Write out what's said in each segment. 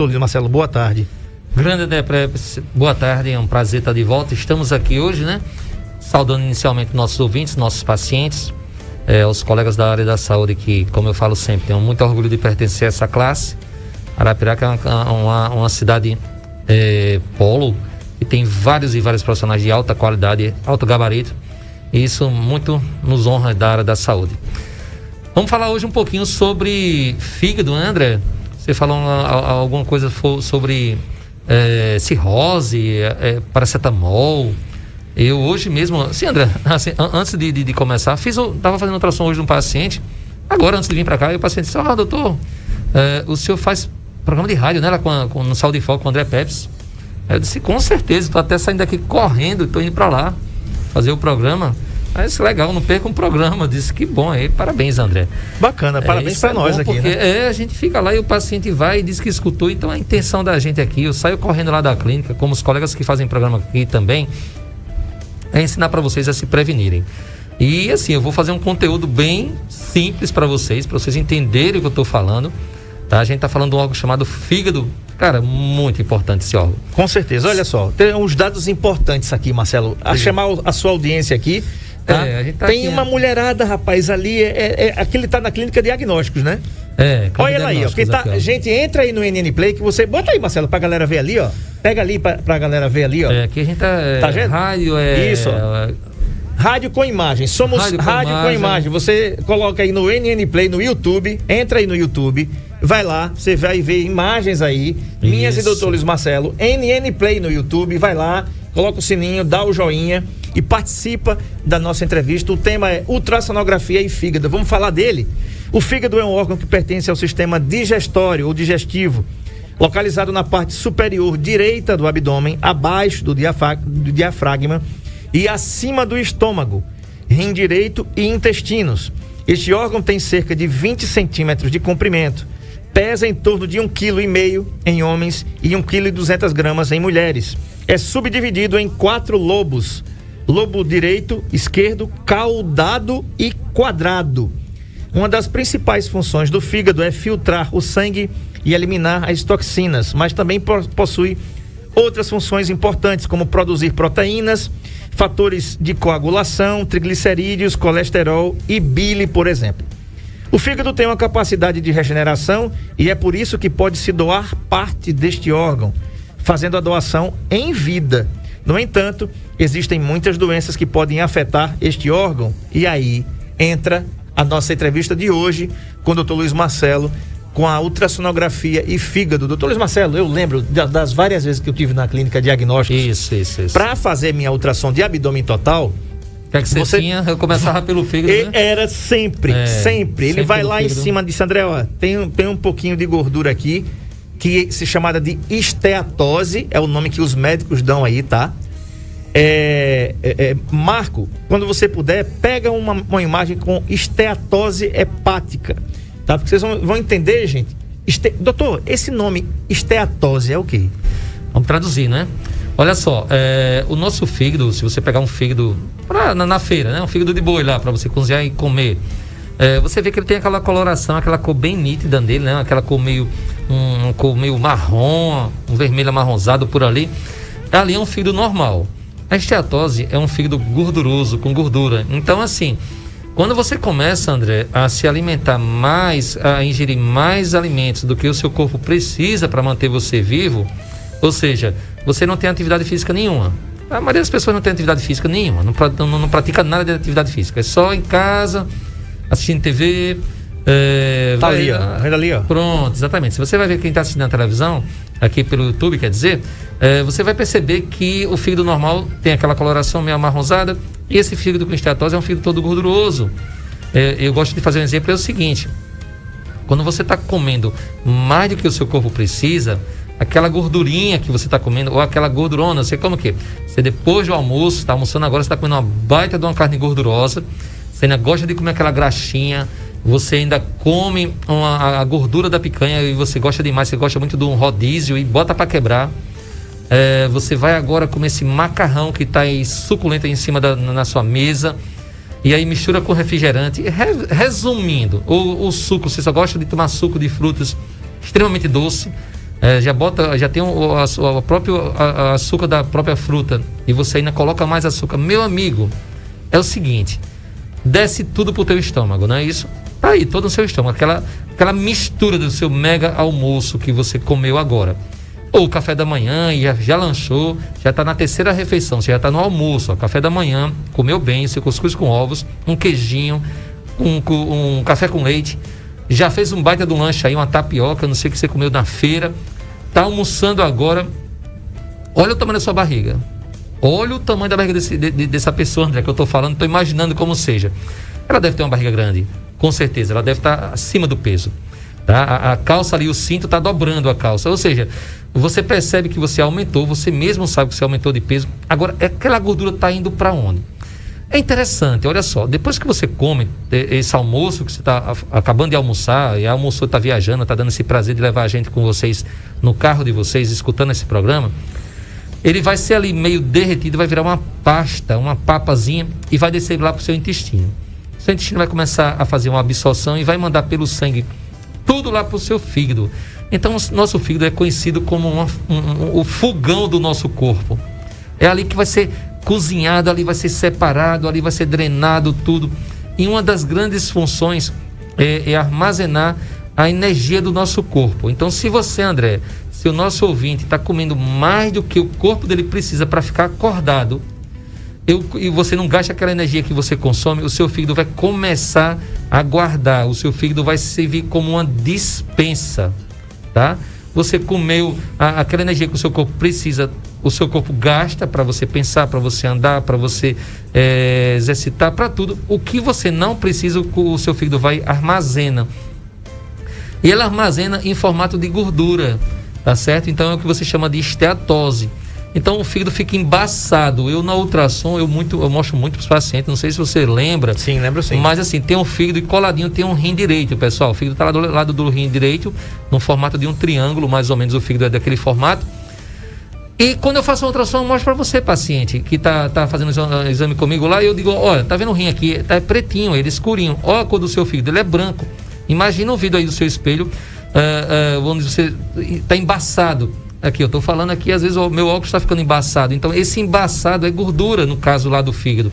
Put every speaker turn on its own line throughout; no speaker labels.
Luiz Marcelo, boa tarde.
Grande André Preps, boa tarde, é um prazer estar de volta. Estamos aqui hoje, né? Saudando inicialmente nossos ouvintes, nossos pacientes, os colegas da área da saúde que, como eu falo sempre, tenho muito orgulho de pertencer a essa classe. Arapiraca é uma cidade polo, que tem vários e vários profissionais de alta qualidade, alto gabarito, e isso muito nos honra da área da saúde. Vamos falar hoje um pouquinho sobre fígado, né, André? Você falou alguma coisa sobre cirrose, paracetamol. Eu hoje mesmo, sim, André, assim, antes de começar, estava fazendo ultrassom hoje de um paciente. Agora, antes de vir para cá, e o paciente disse: doutor, o senhor faz programa de rádio, né, lá no Saúde em Foco com o André Preps? Eu disse: com certeza, estou até saindo daqui correndo, estou indo para lá fazer o programa. Mas legal, não perca um programa. Disse: que bom aí, parabéns, André.
Bacana, parabéns para nós aqui,
porque,
né?
A gente fica lá e o paciente vai e diz que escutou. Então a intenção da gente aqui, eu saio correndo lá da clínica, como os colegas que fazem programa aqui também, é ensinar para vocês a se prevenirem. E assim, eu vou fazer um conteúdo bem simples para vocês entenderem o que eu estou falando. Tá? A gente está falando de um órgão chamado fígado. Cara, muito importante esse órgão.
Com certeza, olha só, tem uns dados importantes aqui, Marcelo. A chamar a sua audiência aqui. Tá? Tem uma mulherada, rapaz, ali, aquele tá na clínica diagnósticos, né? Olha ela aí, ó. Gente, entra aí no NN Play, que você... Bota aí, Marcelo, pra galera ver ali, ó. Pega ali pra galera ver ali, ó.
Aqui a gente tá
vendo?
Rádio,
Isso, ó. Rádio com imagem. Somos rádio com imagem. Você coloca aí no NN Play, no YouTube, entra aí no YouTube, vai lá, você vai ver imagens aí, minhas e doutor Luiz Marcelo, NN Play no YouTube, vai lá, coloca o sininho, dá o joinha e participa da nossa entrevista. O tema é ultrassonografia e fígado. Vamos falar dele? O fígado é um órgão que pertence ao sistema digestório ou digestivo, localizado na parte superior direita do abdômen, abaixo do diafragma e acima do estômago, rim direito e intestinos. Este órgão tem cerca de 20 centímetros de comprimento, pesa em torno de 1,5 kg em homens e 1,2 kg em mulheres. É subdividido em 4 lobos: lobo direito, esquerdo, caudado e quadrado. Uma das principais funções do fígado é filtrar o sangue e eliminar as toxinas, mas também possui outras funções importantes, como produzir proteínas, fatores de coagulação, triglicerídeos, colesterol e bile, por exemplo. O fígado tem uma capacidade de regeneração e é por isso que pode se doar parte deste órgão, fazendo a doação em vida. No entanto, existem muitas doenças que podem afetar este órgão, e aí entra a nossa entrevista de hoje com o Dr. Luiz Marcelo, com a ultrassonografia e fígado. Dr. Luiz Marcelo, eu lembro das várias vezes que eu tive na clínica diagnósticos. Isso. Para fazer minha ultrassom de abdômen total.
Você tinha? Eu começava pelo fígado, né?
Era sempre. Ele vai lá em cima e disse: André, ó, tem um pouquinho de gordura aqui, que se chamada de esteatose, é o nome que os médicos dão aí, tá? Marco, quando você puder, pega uma imagem com esteatose hepática, tá? Porque vocês vão entender, gente. Doutor, esse nome esteatose é o quê?
Vamos traduzir, né? Olha só, o nosso fígado, se você pegar um fígado na feira, né? Um fígado de boi lá, para você cozinhar e comer, você vê que ele tem aquela coloração, aquela cor bem nítida dele, né? Aquela cor meio marrom, um vermelho amarronzado por ali. Ali é um fígado normal. A esteatose é um fígado gorduroso, com gordura. Então, assim, quando você começa, André, a se alimentar mais, a ingerir mais alimentos do que o seu corpo precisa para manter você vivo, ou seja, você não tem atividade física nenhuma. A maioria das pessoas não tem atividade física nenhuma, não pratica nada de atividade física. É só em casa, assistindo TV.
Tá ali, ó. Vendo ali, ó.
Pronto, exatamente. Se você vai ver quem está assistindo na televisão, aqui pelo YouTube, quer dizer, você vai perceber que o fígado normal tem aquela coloração meio amarronzada, e esse fígado com esteatose é um fígado todo gorduroso. Eu gosto de fazer um exemplo, é o seguinte: quando você está comendo mais do que o seu corpo precisa, aquela gordurinha que você está comendo, ou aquela gordurona, você come o quê? Você depois do almoço, está almoçando agora, você está comendo uma baita de uma carne gordurosa, você ainda gosta de comer aquela graxinha, você ainda come a gordura da picanha e você gosta demais, você gosta muito de um rodízio e bota para quebrar. Você vai agora comer esse macarrão que está aí suculento aí em cima na sua mesa, e aí mistura com refrigerante. Resumindo, o suco, você só gosta de tomar suco de frutas extremamente doce, já tem o próprio açúcar da própria fruta e você ainda coloca mais açúcar. Meu amigo, é o seguinte, desce tudo pro teu estômago, não é isso? Tá aí, todo o seu estômago, aquela mistura do seu mega almoço que você comeu agora. Ou café da manhã, e já lanchou, já está na terceira refeição, você já está no almoço, ó, café da manhã, comeu bem, seu cuscuz com ovos, um queijinho, um café com leite, já fez um baita do lanche aí, uma tapioca, não sei o que você comeu na feira, está almoçando agora, olha o tamanho da sua barriga, olha o tamanho da barriga dessa pessoa, André, que eu estou falando, estou imaginando como seja. Ela deve ter uma barriga grande, com certeza, ela deve estar acima do peso. Tá? A calça ali, o cinto está dobrando a calça, ou seja, você percebe que você aumentou, você mesmo sabe que você aumentou de peso. Agora, aquela gordura está indo para onde? É interessante, olha só, depois que você come esse almoço, que você está acabando de almoçar, e almoçou, está viajando, está dando esse prazer de levar a gente com vocês no carro de vocês, escutando esse programa, ele vai ser ali meio derretido, vai virar uma pasta, uma papazinha, e vai descer lá para o seu intestino. O seu intestino vai começar a fazer uma absorção e vai mandar pelo sangue tudo lá para o seu fígado. Então, o nosso fígado é conhecido como o fogão do nosso corpo. É ali que vai ser cozinhado, ali vai ser separado, ali vai ser drenado tudo. E uma das grandes funções é armazenar a energia do nosso corpo. Então, se você, André, se o nosso ouvinte está comendo mais do que o corpo dele precisa para ficar acordado, e você não gasta aquela energia que você consome, o seu fígado vai começar a guardar, o seu fígado vai servir como uma despensa, tá? Você comeu aquela energia que o seu corpo precisa, o seu corpo gasta para você pensar, para você andar, para você exercitar, para tudo. O que você não precisa, o seu fígado vai armazena. E ele armazena em formato de gordura, tá certo? Então é o que você chama de esteatose. Então o fígado fica embaçado. Eu na ultrassom, eu mostro muito para os pacientes, não sei se você lembra.
Sim, lembro sim.
Mas assim, tem um fígado e coladinho tem um rim direito, pessoal. O fígado está lá do lado do rim direito, no formato de um triângulo, mais ou menos o fígado é daquele formato. E quando eu faço a ultrassom, eu mostro para você, paciente, que tá fazendo o exame comigo lá, e eu digo, olha, tá vendo o rim aqui? Tá pretinho, ele é escurinho. Olha a cor do seu fígado, ele é branco. Imagina o vidro aí do seu espelho, onde você está embaçado. Aqui, eu estou falando aqui, às vezes o meu óculos está ficando embaçado. Então, esse embaçado é gordura, no caso lá do fígado.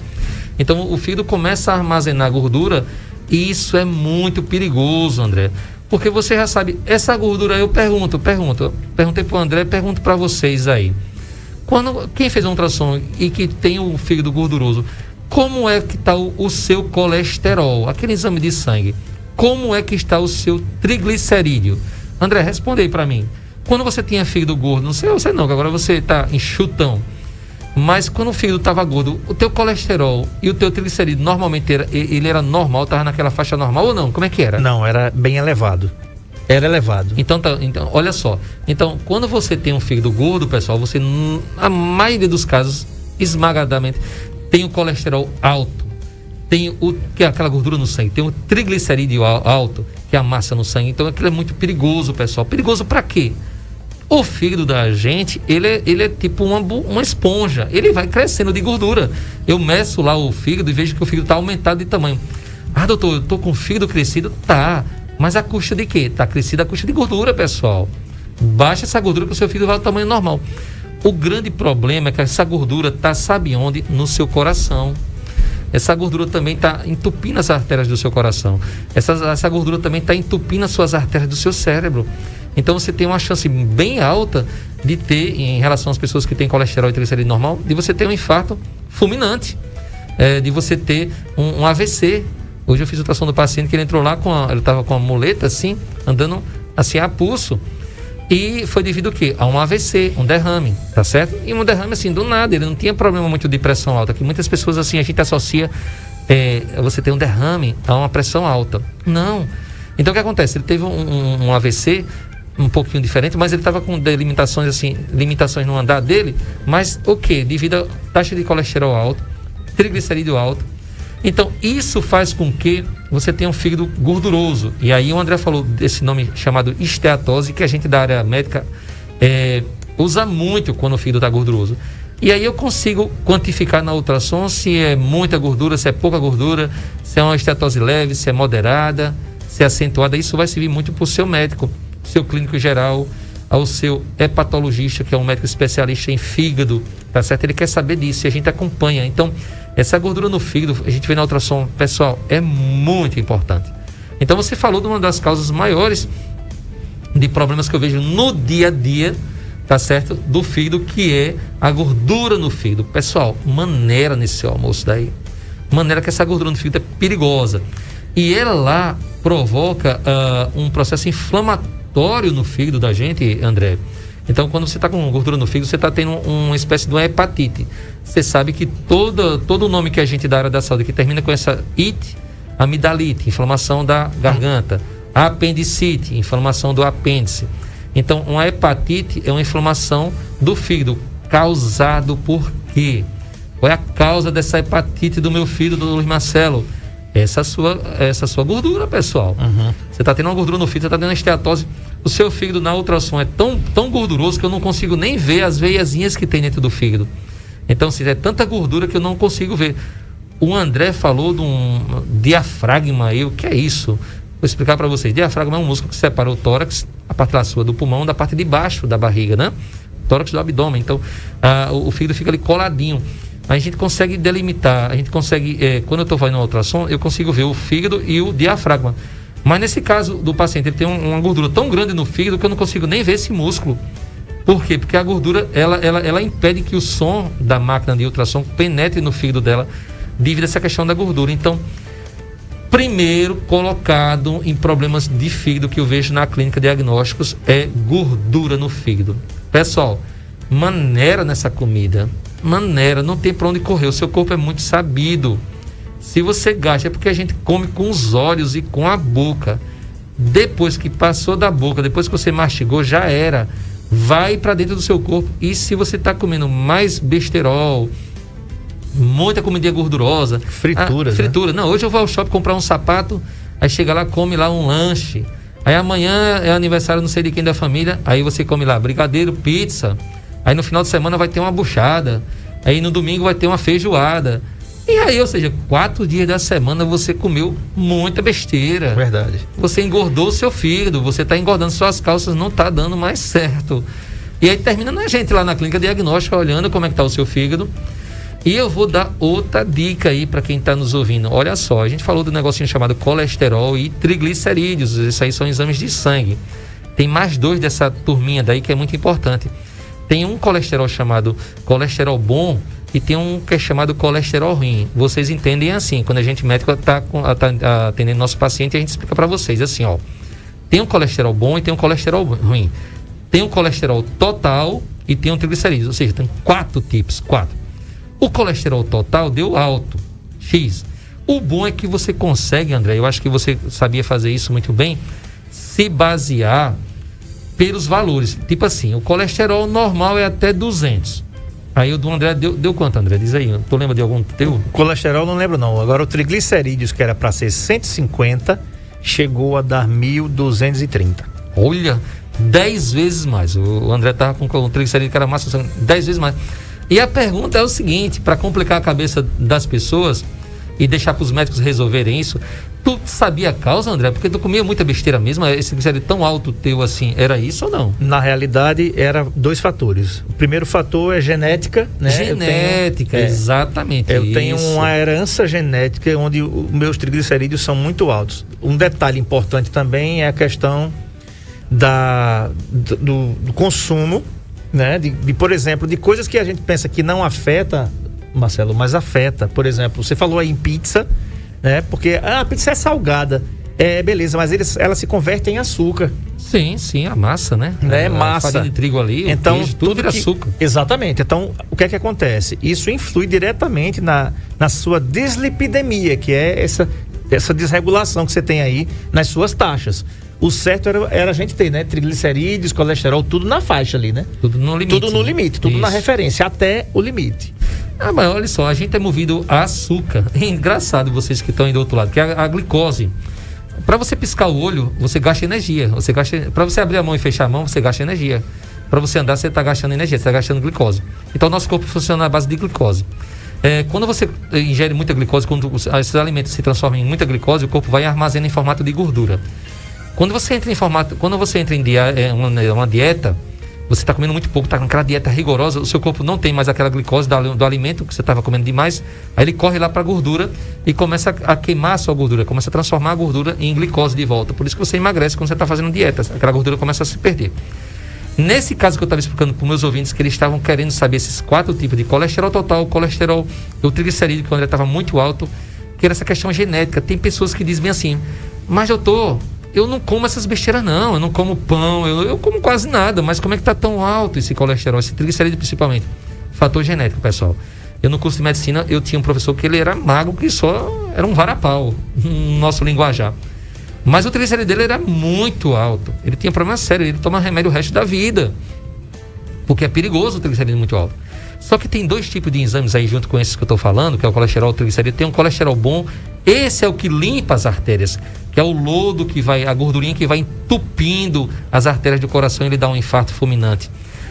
Então, o fígado começa a armazenar gordura e isso é muito perigoso, André. Porque você já sabe, essa gordura, eu perguntei para o André, pergunto para vocês aí. Quem fez um ultrassom e que tem o fígado gorduroso, como é que está o seu colesterol? Aquele exame de sangue. Como é que está o seu triglicerídeo? André, responde aí para mim. Quando você tinha fígado gordo, não sei você não, que agora você está enxutão, mas quando o fígado estava gordo, o teu colesterol e o teu triglicerídeo normalmente ele era normal, estava naquela faixa normal ou não? Como é que era?
Não, era bem elevado. Era elevado.
Então, olha só. Então, quando você tem um fígado gordo, pessoal, você, a maioria dos casos, esmagadamente, tem o colesterol alto. Tem que é aquela gordura no sangue, tem o triglicerídeo alto, que é a massa no sangue. Então aquilo é muito perigoso, pessoal. Perigoso para quê? O fígado da gente, ele é tipo uma esponja. Ele vai crescendo de gordura. Eu meço lá o fígado e vejo que o fígado está aumentado de tamanho. Ah, doutor, eu tô com o fígado crescido? Tá. Mas a custa de quê? Tá crescido a custa de gordura, pessoal. Baixa essa gordura que o seu fígado vai ao tamanho normal. O grande problema é que essa gordura tá, sabe onde? No seu coração. Essa gordura também está entupindo as artérias do seu coração. Essa gordura também está entupindo as suas artérias do seu cérebro. Então você tem uma chance bem alta de ter, em relação às pessoas que têm colesterol e triglicerídeo normal, de você ter um infarto fulminante, de você ter um AVC. Hoje eu fiz ultrassom do paciente que ele entrou lá, ele estava com a muleta assim, andando assim a pulso. E foi devido ao quê? A um AVC, um derrame, tá certo? E um derrame assim, do nada, ele não tinha problema muito de pressão alta, que muitas pessoas assim, a gente associa você ter um derrame a uma pressão alta. Não. Então o que acontece? Ele teve um AVC um pouquinho diferente, mas ele estava com limitações assim, limitações no andar dele, mas o quê? Devido à taxa de colesterol alto, triglicerídeo alto. Então, isso faz com que você tenha um fígado gorduroso. E aí o André falou desse nome chamado esteatose, que a gente da área médica usa muito quando o fígado está gorduroso. E aí eu consigo quantificar na ultrassom se é muita gordura, se é pouca gordura, se é uma esteatose leve, se é moderada, se é acentuada. Isso vai servir muito para o seu médico, seu clínico geral, ao seu hepatologista, que é um médico especialista em fígado, tá certo? Ele quer saber disso e a gente acompanha. Então, essa gordura no fígado, a gente vê na ultrassom, pessoal, é muito importante. Então, você falou de uma das causas maiores de problemas que eu vejo no dia a dia, tá certo? Do fígado, que é a gordura no fígado. Pessoal, maneira nesse seu almoço daí. Maneira que essa gordura no fígado é perigosa. E ela lá provoca um processo inflamatório no fígado da gente, André. Então, quando você está com gordura no fígado, você está tendo uma espécie de uma hepatite. Você sabe que todo o nome que a gente da área da saúde que termina com essa ite, amidalite, inflamação da garganta, apendicite, inflamação do apêndice. Então, uma hepatite é uma inflamação do fígado. Causado por quê? Qual é a causa dessa hepatite do meu filho, do Luiz Marcelo? Essa sua gordura, pessoal. Você está tendo uma gordura no fígado, você está tendo uma esteatose. O seu fígado na ultrassom é tão gorduroso que eu não consigo nem ver as veiazinhas que tem dentro do fígado. Então, assim, é tanta gordura que eu não consigo ver. O André falou de um diafragma aí. O que é isso? Vou explicar para vocês. Diafragma é um músculo que separa o tórax, a parte lá sua do pulmão, da parte de baixo da barriga, né? Tórax do abdômen. Então, o fígado fica ali coladinho. A gente consegue delimitar, a gente consegue, quando eu estou fazendo uma ultrassom, eu consigo ver o fígado e o diafragma. Mas nesse caso do paciente, ele tem uma gordura tão grande no fígado que eu não consigo nem ver esse músculo. Por quê? Porque a gordura, ela impede que o som da máquina de ultrassom penetre no fígado dela, devido a essa questão da gordura. Então, primeiro colocado em problemas de fígado que eu vejo na clínica de diagnósticos é gordura no fígado. Pessoal, maneira nessa comida. Maneira, não tem para onde correr. O seu corpo é muito sabido. Se você gasta, é porque a gente come com os olhos e com a boca. Depois que passou da boca, depois que você mastigou, já era. Vai para dentro do seu corpo. E se você está comendo mais besterol, muita comida gordurosa, fritura, né? Não, hoje eu vou ao shopping comprar um sapato, aí chega lá, come lá um lanche. Aí amanhã é aniversário não sei de quem da família, aí você come lá brigadeiro, pizza. Aí no final de semana vai ter uma buchada. Aí no domingo vai ter uma feijoada. E aí, ou seja, 4 dias da semana você comeu muita besteira.
Verdade.
Você engordou o seu fígado, você está engordando suas calças, não está dando mais certo. E aí termina a gente lá na clínica diagnóstica olhando como é que está o seu fígado. E eu vou dar outra dica aí para quem está nos ouvindo. Olha só, a gente falou do negocinho chamado colesterol e triglicerídeos. Esses aí são exames de sangue. Tem mais 2 dessa turminha daí que é muito importante. Tem um colesterol chamado colesterol bom e tem um que é chamado colesterol ruim. Vocês entendem assim, quando a gente médico está atendendo nosso paciente, a gente explica para vocês assim, ó. Tem um colesterol bom e tem um colesterol ruim. Tem um colesterol total e tem um triglicerídeos, ou seja, tem 4 tipos, 4. O colesterol total deu alto, X. O bom é que você consegue, André, eu acho que você sabia fazer isso muito bem, se basear pelos valores. Tipo assim, o colesterol normal é até 200. Aí o do André deu quanto, André? Diz aí, tu lembra de algum teu?
Colesterol não lembro não. Agora o triglicerídeos, que era para ser 150, chegou a dar 1.230.
Olha, 10 vezes mais. O André tava com o triglicerídeo que era massa, 10 vezes mais. E a pergunta é o seguinte, para complicar a cabeça das pessoas e deixar para os médicos resolverem isso, tu sabia a causa, André? Porque tu comia muita besteira mesmo, esse triglicérido tão alto teu assim, era isso ou não?
Na realidade, era 2 fatores. O primeiro fator é genética, né?
Genética, exatamente.
Eu tenho uma herança genética onde os meus triglicerídeos são muito altos. Um detalhe importante também é a questão do consumo, né? Por exemplo, de coisas que a gente pensa que não afeta, Marcelo, mas afeta. Por exemplo, você falou aí em pizza, né? Porque a pizza é salgada, beleza, mas ela se converte em açúcar.
Sim, a massa, né?
A massa.
Farinha de trigo ali,
então,
queijo, tudo vira açúcar.
Exatamente. Então, o que é que acontece? Isso influi diretamente na sua dislipidemia, que é essa desregulação que você tem aí nas suas taxas. O certo era a gente ter, né? Triglicerídeos, colesterol, tudo na faixa ali, né?
Tudo no limite.
Tudo no limite, tudo na referência, até o limite.
Mas olha só, a gente é movido a açúcar. É engraçado vocês que estão aí do outro lado, que é a glicose. Para você piscar o olho, você gasta energia. Para você abrir a mão e fechar a mão, você gasta energia. Para você andar, você está gastando energia, você está gastando glicose. Então, o nosso corpo funciona na base de glicose. Quando você ingere muita glicose, quando esses alimentos se transformam em muita glicose, o corpo vai armazenando em formato de gordura. Quando você entra em uma dieta, você está comendo muito pouco, está com aquela dieta rigorosa, o seu corpo não tem mais aquela glicose do alimento que você estava comendo demais, aí ele corre lá para a gordura e começa a queimar a sua gordura, começa a transformar a gordura em glicose de volta. Por isso que você emagrece quando você está fazendo dieta, aquela gordura começa a se perder. Nesse caso que eu estava explicando para os meus ouvintes, que eles estavam querendo saber esses 4 tipos de colesterol total, colesterol, o triglicerídeo, que o André estava muito alto, que era essa questão genética. Tem pessoas que dizem bem assim, mas doutor, eu não como essas besteiras não, eu não como pão, eu como quase nada, mas como é que está tão alto esse colesterol, esse triglicerídeo principalmente? Fator genético, pessoal. Eu no curso de medicina, eu tinha um professor que ele era magro, que só era um varapau, no nosso linguajar. Mas o triglicerídeo dele era muito alto. Ele tinha problema sério, ele toma remédio o resto da vida. Porque é perigoso o triglicerídeo muito alto. Só que tem 2 tipos de exames aí junto com esses que eu estou falando, que é o colesterol e o triglicerídeo. Tem um colesterol bom, esse é o que limpa as artérias, que é o lodo que vai, a gordurinha que vai entupindo as artérias do coração e ele dá um infarto fulminante.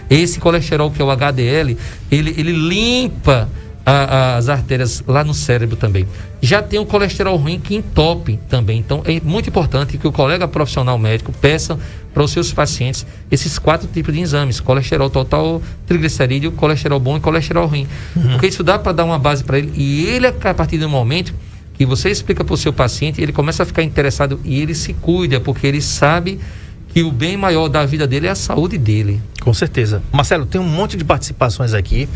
Esse colesterol, que é o HDL, ele limpa as artérias lá no cérebro também. Já tem o colesterol ruim que entope também. Então é muito importante que o colega profissional médico peça para os seus pacientes esses 4 tipos de exames: colesterol total, triglicerídeo, colesterol bom e colesterol ruim. Porque isso dá para dar uma base para ele, e ele, a partir do momento que você explica para o seu paciente, ele começa a ficar interessado e ele se cuida, porque ele sabe que o bem maior da vida dele é a saúde dele.
Com certeza. Marcelo, tem um monte de participações aqui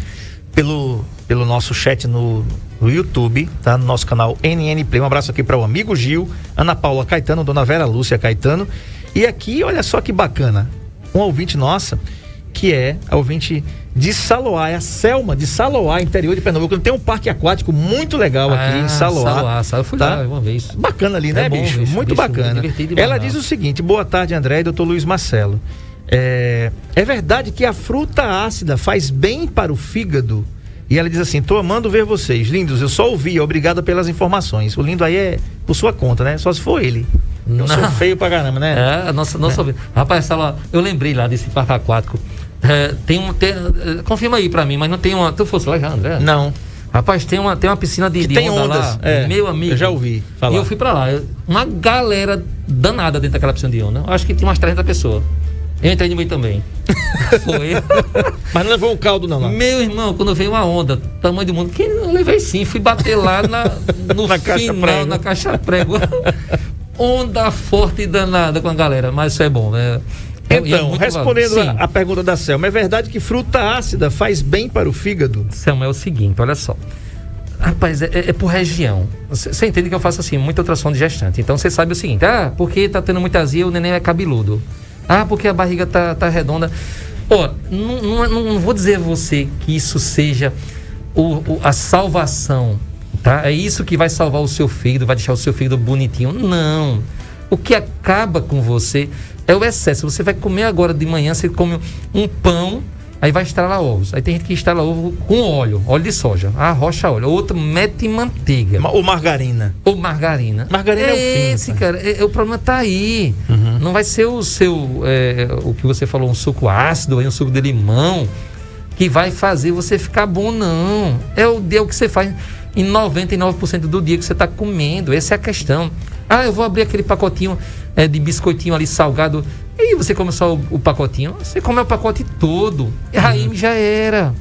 pelo nosso chat no YouTube, tá? No nosso canal NN Play. Um abraço aqui para o amigo Gil, Ana Paula Caetano, Dona Vera Lúcia Caetano. E aqui, olha só que bacana, um ouvinte nossa, que é a ouvinte de Saloá, é a Selma de Saloá, interior de Pernambuco. Tem um parque aquático muito legal aqui em Saloá.
Eu fui lá uma vez.
Bacana ali, né, bicho? Muito bacana. Ela diz o seguinte: boa tarde, André e doutor Luiz Marcelo. É verdade que a fruta ácida faz bem para o fígado? E ela diz assim: tô amando ver vocês, lindos, eu só ouvi, obrigada pelas informações. O lindo aí é por sua conta, né? Só se for ele. Eu sou feio pra caramba, né?
Nossa. Rapaz, eu lembrei lá desse parque aquático. Confirma aí pra mim, mas não tem uma. Tu fosse lá já, André?
Não.
Rapaz, tem uma piscina de
tem
onda
ondas,
lá, meu amigo.
Eu já ouvi falar.
E eu fui pra lá. Uma galera danada dentro daquela piscina de onda. Eu acho que tinha umas 300 pessoas. Eu entrei no meio também. Foi.
Mas não levou um caldo, não, lá.
Meu irmão, quando veio uma onda, tamanho do mundo, que eu levei sim, fui bater lá no final, na caixa prego. Onda forte e danada com a galera, mas isso é bom, né?
Então, respondendo a pergunta da Selma, é verdade que fruta ácida faz bem para o fígado?
Selma, é o seguinte, olha só. Rapaz, é por região. Você entende que eu faço assim, muita ultrassom de gestante. Então você sabe o seguinte: porque tá tendo muita azia, o neném é cabeludo. Porque a barriga tá redonda. Não vou dizer a você que isso seja a salvação, tá? É isso que vai salvar o seu fígado, vai deixar o seu fígado bonitinho. Não. O que acaba com você é o excesso. Você vai comer agora de manhã, você come um pão, aí vai estralar ovos. Aí tem gente que estrala ovo com óleo de soja. Arrocha óleo. Outro mete manteiga.
Ou margarina.
Margarina é o fim. Cara. O problema tá aí. Não vai ser o que você falou, um suco ácido, um suco de limão, que vai fazer você ficar bom, não. É o que você faz em 99% do dia que você está comendo. Essa é a questão. Eu vou abrir aquele pacotinho de biscoitinho ali salgado. E você come só o pacotinho? Você come o pacote todo. E aí já era.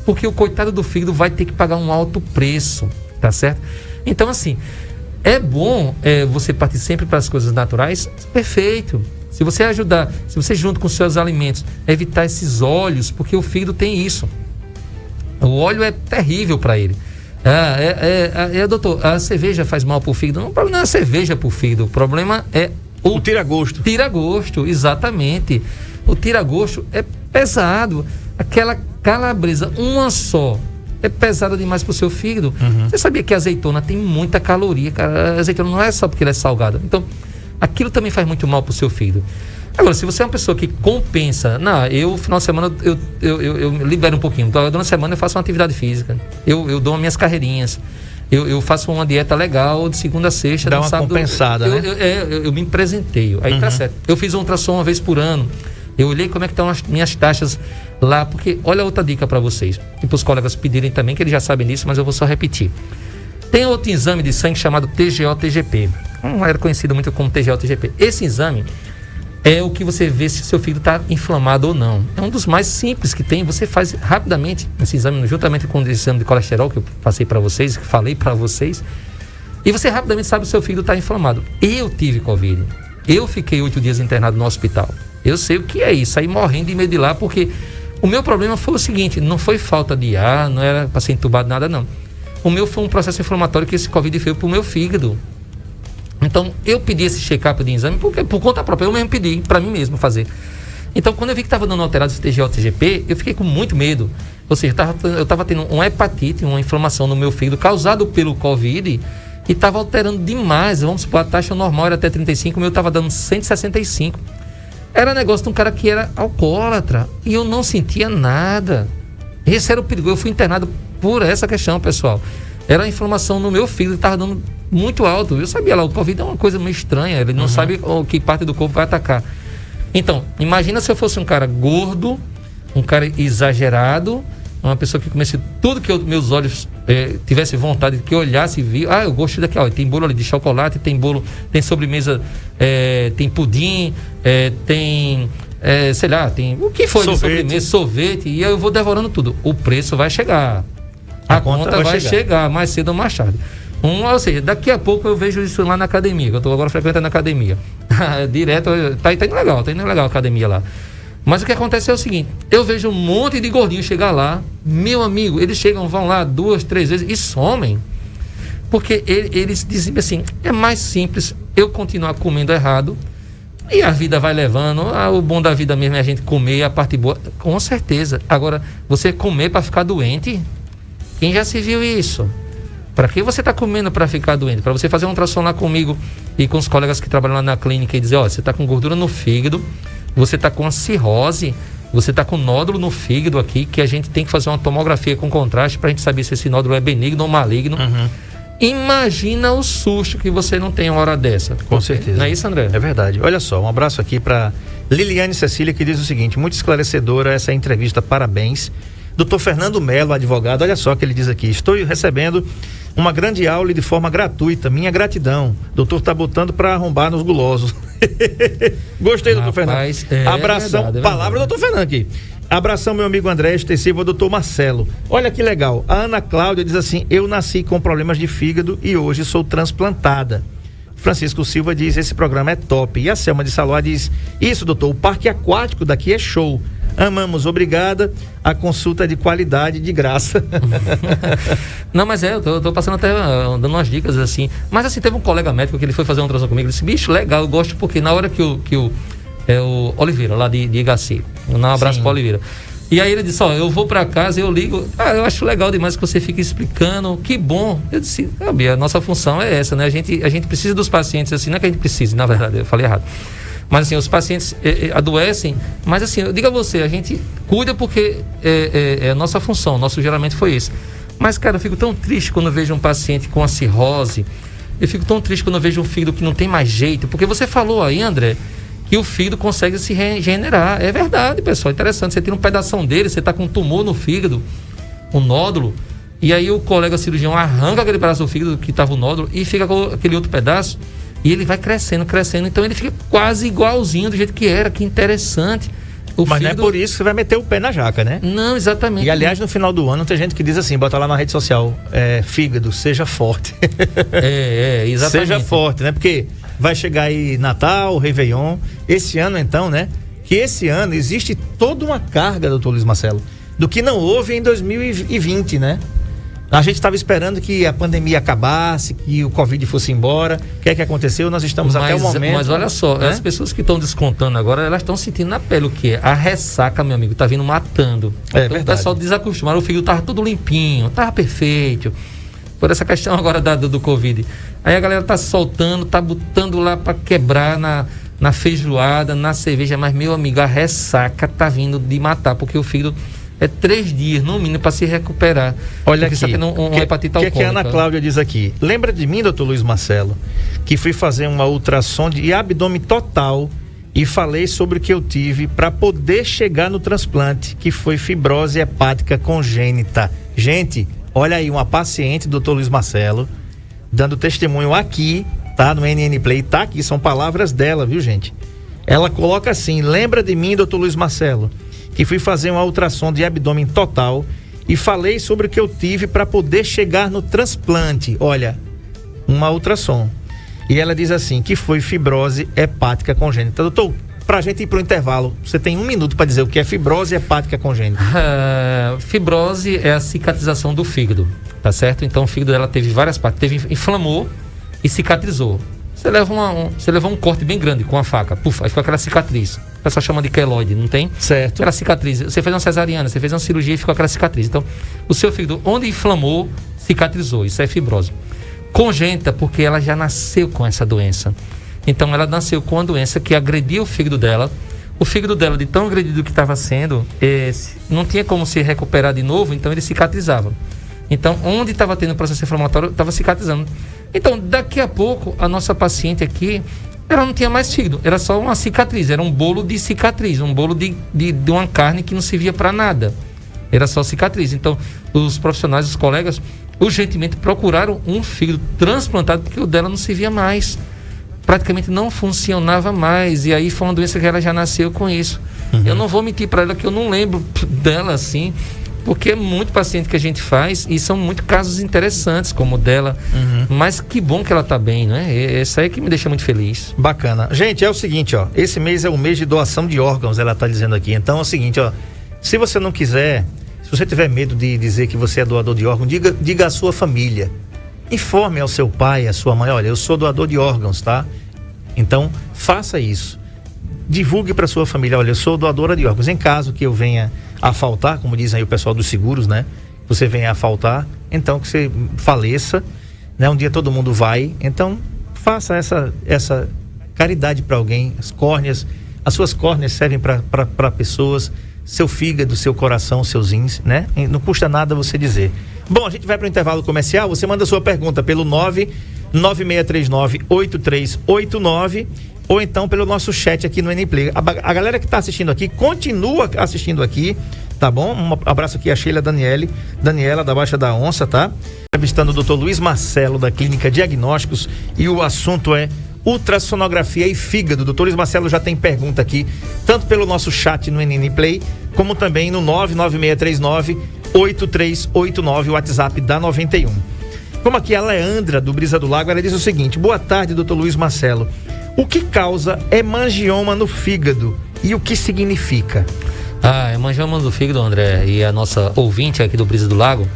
Porque o coitado do fígado vai ter que pagar um alto preço. Tá certo? Então, assim, é bom você partir sempre para as coisas naturais. Perfeito. Se você ajudar, se você junto com os seus alimentos evitar esses óleos, porque o fígado tem isso. O óleo é terrível para ele. Doutor, a cerveja faz mal para o fígado? Não, o problema não é a cerveja para o fígado. O problema é o tira-gosto. Tira-gosto, exatamente. O tira-gosto é pesado. Aquela calabresa, uma só, é pesada demais para o seu fígado. Você sabia que a azeitona tem muita caloria, cara? A azeitona não é só porque ela é salgada. Então, aquilo também faz muito mal para o seu fígado. Agora, se você é uma pessoa que compensa, final de semana eu libero um pouquinho. Durante a semana eu faço uma atividade física. Eu dou minhas carreirinhas. Eu faço uma dieta legal de segunda a sexta.
Dá uma sábado, compensada, né?
Eu me presenteio. Aí tá certo. Eu fiz um ultrassom uma vez por ano. Eu olhei como é que estão as minhas taxas lá. Porque, olha outra dica para vocês. E para os colegas pedirem também, que eles já sabem disso, mas eu vou só repetir. Tem outro exame de sangue chamado TGO-TGP. Era conhecido muito como TGO-TGP. Esse exame é o que você vê se o seu fígado está inflamado ou não. É um dos mais simples que tem. Você faz rapidamente esse exame, juntamente com o exame de colesterol que eu passei para vocês, que falei para vocês. E você rapidamente sabe se o seu fígado está inflamado. Eu tive Covid. Eu fiquei 8 dias internado no hospital. Eu sei o que é isso. Saí morrendo de medo de lá, porque o meu problema foi o seguinte: não foi falta de ar, não era para ser entubado, nada não. O meu foi um processo inflamatório que esse Covid fez para o meu fígado. Então, eu pedi esse check-up de exame porque, por conta própria, eu mesmo pedi para mim mesmo fazer. Então, quando eu vi que estava dando alterado esse TGO-TGP, eu fiquei com muito medo. Ou seja, eu estava tendo uma hepatite, uma inflamação no meu fígado causado pelo Covid e estava alterando demais. Vamos supor, a taxa normal era até 35, o meu estava dando 165. Era negócio de um cara que era alcoólatra e eu não sentia nada. Esse era o perigo. Eu fui internado por essa questão, pessoal. Era a inflamação no meu fígado que estava dando muito alto. Eu sabia lá, o Covid é uma coisa meio estranha. Ele não sabe que parte do corpo vai atacar. Então, imagina se eu fosse um cara gordo, um cara exagerado, uma pessoa que comesse tudo que meus olhos tivesse vontade, que eu olhasse e via. Eu gosto daqui, tem bolo ali de chocolate, tem bolo, tem sobremesa, tem pudim, tem... sei lá, tem o que for de sobremesa, sorvete, e eu vou devorando tudo. O preço vai chegar. A conta vai chegar mais cedo ou mais tarde. Ou seja, daqui a pouco eu vejo isso lá na academia, que eu estou agora frequentando a academia. Direto, tá indo legal a academia lá. Mas o que acontece é o seguinte: eu vejo um monte de gordinhos chegar lá, meu amigo, eles vão lá 2, 3 vezes e somem. Porque eles dizem assim: é mais simples eu continuar comendo errado. E a vida vai levando. O bom da vida mesmo é a gente comer, a parte boa. Com certeza. Agora, você comer para ficar doente? Quem já se viu isso? Para que você está comendo para ficar doente? Para você fazer um ultrassom lá comigo e com os colegas que trabalham lá na clínica e dizer: você está com gordura no fígado, você está com a cirrose, você está com nódulo no fígado aqui, que a gente tem que fazer uma tomografia com contraste para a gente saber se esse nódulo é benigno ou maligno. Imagina o susto que você não tem uma hora dessa.
Com certeza.
Não é isso, André?
É verdade. Olha só, um abraço aqui para Liliane Cecília, que diz o seguinte: muito esclarecedora essa entrevista, parabéns. Dr. Fernando Melo, advogado, olha só o que ele diz aqui: estou recebendo uma grande aula e de forma gratuita, minha gratidão. Doutor está botando para arrombar nos gulosos. Gostei, doutor Fernando. Abração, verdade, palavra do doutor Fernando aqui. Abração, meu amigo André, extensivo ao doutor Marcelo. Olha que legal. A Ana Cláudia diz assim: eu nasci com problemas de fígado e hoje sou transplantada. Francisco Silva diz: esse programa é top. E a Selma de Saloá diz: isso, doutor, o parque aquático daqui é show. Amamos, obrigada. A consulta é de qualidade, de graça.
Não, mas eu tô passando até dando umas dicas assim. Mas assim, teve um colega médico que ele foi fazer uma ultrassom comigo. Ele disse: bicho, legal, eu gosto porque na hora que o Oliveira, lá de IHC, um abraço para Oliveira. E aí ele disse: eu vou para casa, eu ligo. Eu acho legal demais que você fique explicando. Que bom. Eu disse: a nossa função é essa, né? A gente precisa dos pacientes assim, não é que a gente precise, na verdade, eu falei errado. Mas assim, os pacientes adoecem, mas assim, eu digo a você, a gente cuida porque é a nossa função, nosso geralmente foi esse. Mas, cara, eu fico tão triste quando eu vejo um paciente com a cirrose, eu fico tão triste quando eu vejo um fígado que não tem mais jeito, porque você falou aí, André, que o fígado consegue se regenerar. É verdade, pessoal, interessante, você tira um pedação dele, você está com um tumor no fígado, um nódulo, e aí o colega cirurgião arranca aquele pedaço do fígado que estava o nódulo e fica com aquele outro pedaço. E ele vai crescendo, então ele fica quase igualzinho do jeito que era. Que interessante.
Mas não é por isso que você vai meter o pé na jaca, né?
Não, exatamente.
E aliás, no final do ano tem gente que diz assim, bota lá na rede social: fígado, seja forte.
Exatamente.
Seja forte, né? Porque vai chegar aí Natal, Réveillon. Esse ano então, né? Que esse ano existe toda uma carga, doutor Luiz Marcelo, do que não houve em 2020, né? A gente estava esperando que a pandemia acabasse, que o Covid fosse embora. O que é que aconteceu? Nós estamos até o momento...
Mas olha só, né? As pessoas que estão descontando agora, elas estão sentindo na pele o que é. A ressaca, meu amigo, tá vindo matando.
Então,
o pessoal desacostumado, o fígado tava tudo limpinho, tava perfeito. Por essa questão agora do Covid. Aí a galera tá soltando, tá botando lá para quebrar na feijoada, na cerveja. Mas, meu amigo, a ressaca tá vindo de matar, porque o fígado... 3 dias, no mínimo, para se recuperar.
Olha aqui,
hepatite alcoólica.
O que a Ana Cláudia diz aqui? Lembra de mim, doutor Luiz Marcelo, que fui fazer uma ultrassom de abdômen total e falei sobre o que eu tive para poder chegar no transplante, que foi fibrose hepática congênita. Gente, olha aí, uma paciente, doutor Luiz Marcelo, dando testemunho aqui, tá? No NN Play, tá aqui, são palavras dela, viu, gente? Ela coloca assim: lembra de mim, doutor Luiz Marcelo, que fui fazer uma ultrassom de abdômen total e falei sobre o que eu tive para poder chegar no transplante. Olha, uma ultrassom. E ela diz assim, que foi fibrose hepática congênita. Doutor, pra gente ir pro intervalo, você tem 1 minuto para dizer o que é fibrose hepática congênita.
Fibrose é a cicatrização do fígado, tá certo? Então o fígado dela teve várias partes, inflamou e cicatrizou. Você levou um corte bem grande com a faca, puf, aí ficou aquela cicatriz. O pessoal chama de queloide, não tem?
Certo.
Aquela cicatriz. Você fez uma cesariana, você fez uma cirurgia e ficou aquela cicatriz. Então, o seu fígado, onde inflamou, cicatrizou. Isso é fibrose. Congênita, porque ela já nasceu com essa doença. Então, ela nasceu com a doença que agrediu o fígado dela. O fígado dela, de tão agredido que estava sendo, não tinha como se recuperar de novo, então ele cicatrizava. Então, onde estava tendo processo inflamatório, estava cicatrizando. Então, daqui a pouco, a nossa paciente aqui, ela não tinha mais fígado, era só uma cicatriz, era um bolo de cicatriz, um bolo de uma carne que não servia para nada. Era só cicatriz. Então, os profissionais, os colegas, urgentemente procuraram um fígado transplantado, porque o dela não servia mais. Praticamente não funcionava mais. E aí foi uma doença que ela já nasceu com isso. Uhum. Eu não vou mentir para ela que eu não lembro dela assim, porque é muito paciente que a gente faz e são muito casos interessantes como o dela. Uhum. Mas que bom que ela está bem, né? Essa aí que me deixa muito feliz.
Bacana. Gente, é o seguinte, ó. Esse mês é o mês de doação de órgãos, ela está dizendo aqui. Então é o seguinte, ó. Se você não quiser, se você tiver medo de dizer que você é doador de órgãos, diga à sua família. Informe ao seu pai, à sua mãe, olha, eu sou doador de órgãos, tá? Então, faça isso. Divulgue para sua família, olha, eu sou doadora de órgãos. Em caso que eu venha a faltar, como dizem aí o pessoal dos seguros, né? Você venha a faltar, então que você faleça, né? Um dia todo mundo vai, então faça essa caridade para alguém. As suas córneas servem para pessoas, seu fígado, seu coração, seus rins, né? Não custa nada você dizer. Bom, a gente vai para o intervalo comercial, você manda sua pergunta pelo 99639-8389 ou então pelo nosso chat aqui no NPlay. A galera que está assistindo aqui, continua assistindo aqui, tá bom? Um abraço aqui a Sheila Daniela da Baixa da Onça, tá? Entrevistando o Dr. Luiz Marcelo da Clínica Diagnósticos e o assunto é ultrassonografia e fígado. Dr. Luiz Marcelo já tem pergunta aqui, tanto pelo nosso chat no NNplay, como também no 99639-8389, o WhatsApp da 91. Como aqui a Leandra do Brisa do Lago, ela diz o seguinte: boa tarde, Dr. Luiz Marcelo. O que causa hemangioma no fígado e o que significa?
Hemangioma do fígado, André, e a nossa ouvinte aqui do Brisa do Lago,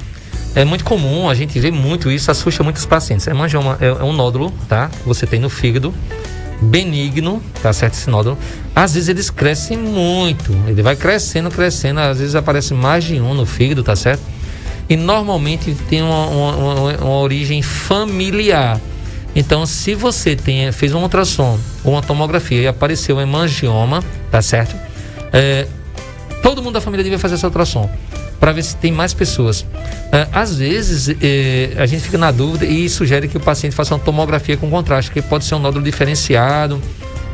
é muito comum, a gente vê muito isso, assusta muitos pacientes. Hemangioma é um nódulo, tá? Que você tem no fígado, benigno, tá certo? Esse nódulo. Às vezes eles crescem muito, ele vai crescendo, às vezes aparece mais de um no fígado, tá certo? E normalmente tem uma origem familiar. Então, se você fez um ultrassom ou uma tomografia e apareceu um hemangioma, tá certo? Todo mundo da família deve fazer essa ultrassom para ver se tem mais pessoas. Às vezes a gente fica na dúvida e sugere que o paciente faça uma tomografia com contraste, que pode ser um nódulo diferenciado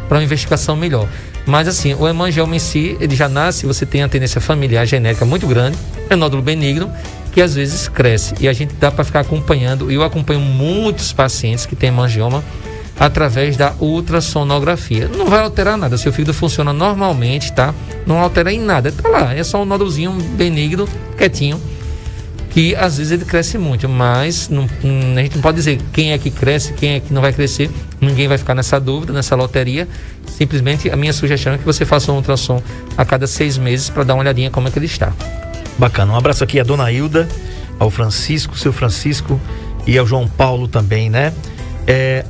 para uma investigação melhor. Mas assim, o hemangioma em si, ele já nasce, você tem a tendência familiar genética muito grande, é um nódulo benigno, que às vezes cresce, e a gente dá para ficar acompanhando. Eu acompanho muitos pacientes que têm hemangioma através da ultrassonografia. Não vai alterar nada, seu fígado funciona normalmente, tá? Não altera em nada, tá lá, é só um nódulozinho benigno, quietinho, que às vezes ele cresce muito, mas a gente não pode dizer quem é que cresce, quem é que não vai crescer. Ninguém vai ficar nessa dúvida, nessa loteria. Simplesmente a minha sugestão é que você faça um ultrassom a cada 6 meses para dar uma olhadinha como é que ele está.
Bacana, um abraço aqui à dona Hilda, ao Francisco, seu Francisco, e ao João Paulo também, né?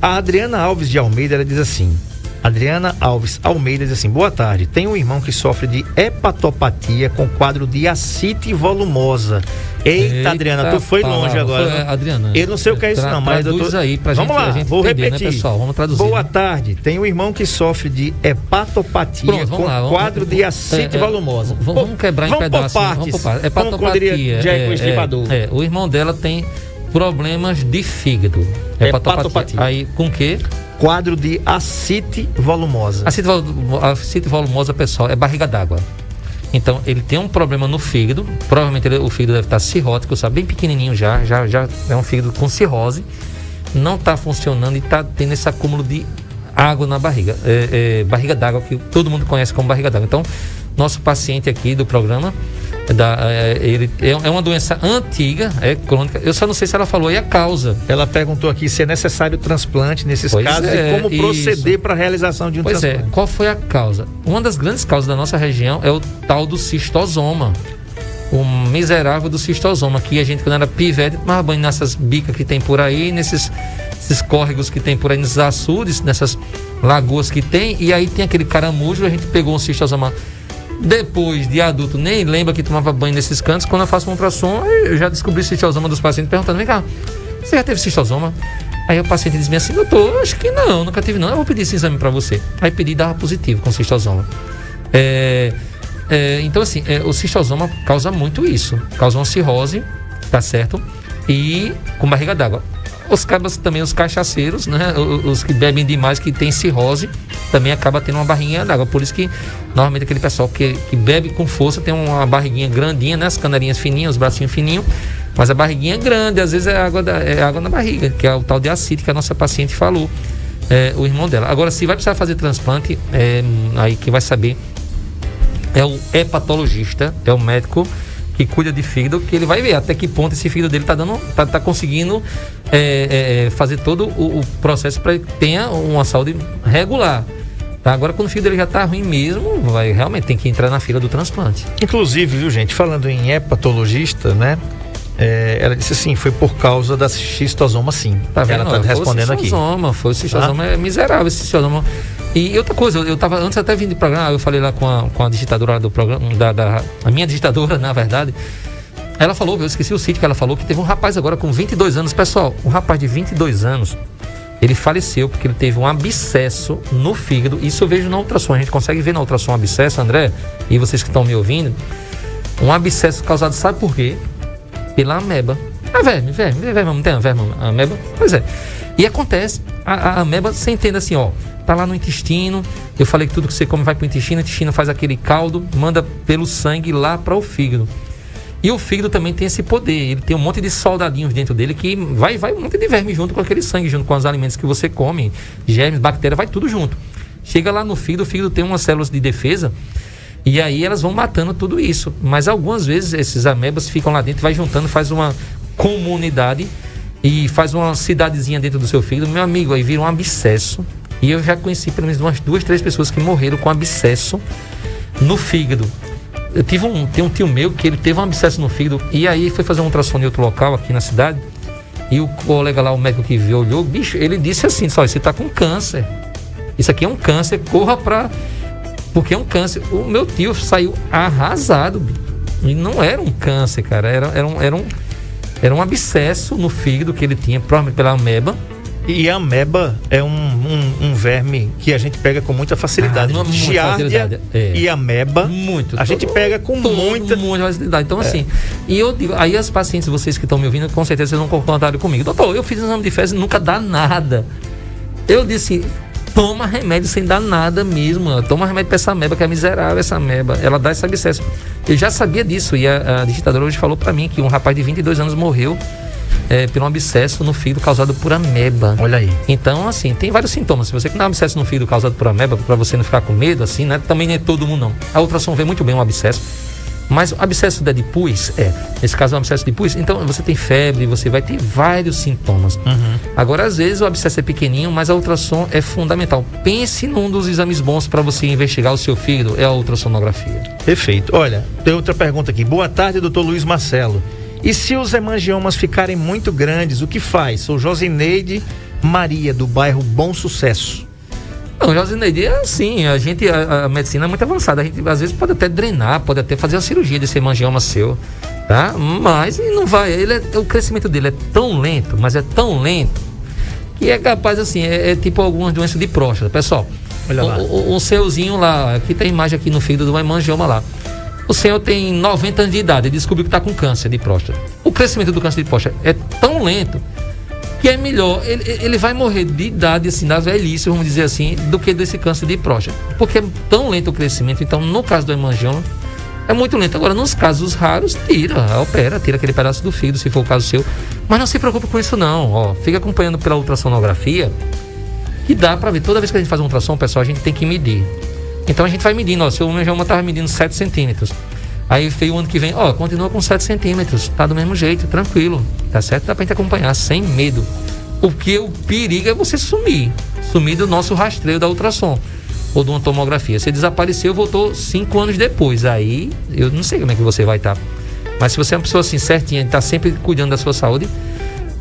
A Adriana Alves de Almeida, ela diz assim, boa tarde, tenho um irmão que sofre de hepatopatia com quadro de ascite volumosa. Eita, Adriana, tu foi longe agora.
Adriana,
eu não sei o que é isso não, mas
traduz aí pra
vamos lá, vou
entender,
repetir,
né, pessoal? Vamos traduzir.
Boa tarde, tenho um irmão que sofre de hepatopatia com quadro de ascite volumosa.
Vamos quebrar em pedaços. Vamos por partes. Hepatopatia. O irmão dela tem problemas de fígado. Hepatopatia. Aí com o quê?
Quadro de ascite volumosa.
Ascite volumosa, pessoal, é barriga d'água. Então, ele tem um problema no fígado. Provavelmente o fígado deve estar cirrótico, sabe? Bem pequenininho já é um fígado com cirrose. não está funcionando e está tendo esse acúmulo de água na barriga, barriga d'água, que todo mundo conhece como barriga d'água. Então, nosso paciente aqui do programa, ele é uma doença antiga, crônica. Eu só não sei se ela falou aí a causa.
Ela perguntou aqui se é necessário transplante nesses casos e como proceder para a realização de um transplante.
Qual foi a causa? Uma das grandes causas da nossa região é o tal do cistosoma. O miserável do cistosoma, que a gente, quando era pivete, tomava banho nessas bicas que tem por aí, nesses córregos que tem por aí, nesses açudes, nessas lagoas que tem, e aí tem aquele caramujo. A gente pegou um cistosoma depois de adulto, nem lembra que tomava banho nesses cantos. Quando eu faço um ultrassom, eu já descobri cistosoma dos pacientes, perguntando: vem cá, você já teve cistosoma? Aí o paciente diz assim: doutor, acho que não, nunca tive não, eu vou pedir esse exame para você. Aí pedi e dava positivo com cistosoma. Então assim, o cistosoma causa muito isso, causa uma cirrose, tá certo? E com barriga d'água. Os cabas também, os cachaceiros, né? Os que bebem demais, que tem cirrose, também acaba tendo uma barriguinha d'água. Por isso que normalmente aquele pessoal que bebe com força tem uma barriguinha grandinha, né? As canelinhas fininhas, os bracinhos fininhos, mas a barriguinha é grande, às vezes é água na barriga, que é o tal de ascite que a nossa paciente falou, o irmão dela. Agora, se vai precisar fazer transplante, aí que vai saber é o hepatologista, é o médico que cuida de fígado, que ele vai ver até que ponto esse fígado dele tá conseguindo fazer todo o processo para que tenha uma saúde regular. Tá? Agora, quando o fígado dele já tá ruim mesmo, realmente tem que entrar na fila do transplante.
Inclusive, viu, gente, falando em hepatologista, né? Ela disse assim, foi por causa da cistosoma, sim.
Tá vendo?
Ela tá respondendo aqui.
Foi o cistosoma, é miserável esse cistosoma. E outra coisa, eu tava, antes até vindo do programa, eu falei lá com a digitadora do programa, a minha digitadora, na verdade. Ela falou, eu esqueci o sítio que ela falou, que teve um rapaz agora com 22 anos. Pessoal, um rapaz de 22 anos, ele faleceu porque ele teve um abscesso no fígado. Isso eu vejo na ultrassom, a gente consegue ver na ultrassom um abscesso, André, e vocês que estão me ouvindo. Um abscesso causado, sabe por quê? Pela ameba. Verme, não tem a ameba? Pois é. E acontece, a ameba, você entende assim, ó, tá lá no intestino, eu falei que tudo que você come vai pro intestino, o intestino faz aquele caldo, manda pelo sangue lá para o fígado. E o fígado também tem esse poder, ele tem um monte de soldadinhos dentro dele que vai um monte de verme junto com aquele sangue, junto com os alimentos que você come, germes, bactérias, vai tudo junto. Chega lá no fígado, o fígado tem umas células de defesa, e aí elas vão matando tudo isso. Mas algumas vezes esses amebas ficam lá dentro, vai juntando, faz uma comunidade e faz uma cidadezinha dentro do seu fígado. Meu amigo, aí vira um abscesso. E eu já conheci pelo menos umas 2, 3 pessoas que morreram com abscesso no fígado. Tem um tio meu que ele teve um abscesso no fígado, e aí foi fazer um ultrassom em outro local aqui na cidade, e o colega lá, o médico que viu, olhou, bicho, ele disse assim, só, você tá com câncer. Isso aqui é um câncer, corra porque é um câncer. O meu tio saiu arrasado, e não era um câncer, cara, era um abscesso no fígado que ele tinha, provavelmente pela ameba.
E a ameba é um verme que a gente pega com muita facilidade. Giardia e ameba, a gente pega com muita
facilidade. Então, assim, e eu digo, aí as pacientes, vocês que estão me ouvindo, com certeza vocês não concordaram comigo. Doutor, eu fiz exame de fezes e nunca dá nada. Eu disse, toma remédio sem dar nada mesmo. Toma remédio para essa ameba, que é miserável essa ameba. Ela dá esse abscesso. Eu já sabia disso, e a digitadora hoje falou para mim que um rapaz de 22 anos morreu por um abscesso no fígado causado por ameba.
Olha aí.
Então, assim, tem vários sintomas. Se você tem um abscesso no fígado causado por ameba, para você não ficar com medo, assim, né? Também nem é todo mundo, não. A ultrassom vê muito bem um abscesso. Mas o abscesso de pus, nesse caso é um abscesso de pus, então você tem febre, você vai ter vários sintomas.
Uhum.
Agora, às vezes o abscesso é pequenininho, mas a ultrassom é fundamental. Pense num dos exames bons para você investigar o seu fígado, é a ultrassonografia.
Perfeito. Olha, tem outra pergunta aqui. Boa tarde, doutor Luiz Marcelo. E se os hemangiomas ficarem muito grandes, o que faz? Sou Josineide Maria, do bairro Bom Sucesso.
Não, Josineide, é assim, a medicina é muito avançada, a gente às vezes pode até drenar, pode até fazer a cirurgia desse hemangioma seu, tá? Mas não vai, o crescimento dele é tão lento, mas é tão lento, que é capaz, assim, é tipo algumas doenças de próstata. Pessoal, olha lá. O seuzinho lá, aqui tem imagem aqui no fígado do hemangioma lá. O senhor tem 90 anos de idade e descobriu que está com câncer de próstata. O crescimento do câncer de próstata é tão lento que é melhor, ele vai morrer de idade, assim, na velhice, vamos dizer assim, do que desse câncer de próstata. Porque é tão lento o crescimento. Então, no caso do hemangioma, É muito lento. Agora, nos casos raros, tira aquele pedaço do fígado, se for o caso seu. Mas não se preocupe com isso não, ó. Fica acompanhando pela ultrassonografia, que dá pra ver. Toda vez que a gente faz um ultrassom, pessoal, a gente tem que medir. Então a gente vai medindo, ó. Seu hemangioma tava medindo 7 centímetros. Aí veio o ano que vem, ó, continua com 7 centímetros. Tá do mesmo jeito, tranquilo. Tá certo? Dá pra gente acompanhar, sem medo. O perigo é você sumir do nosso rastreio da ultrassom ou de uma tomografia. Você desapareceu, voltou 5 anos depois. Aí, eu não sei como é que você vai estar. Mas se você é uma pessoa assim, certinha, tá sempre cuidando da sua saúde,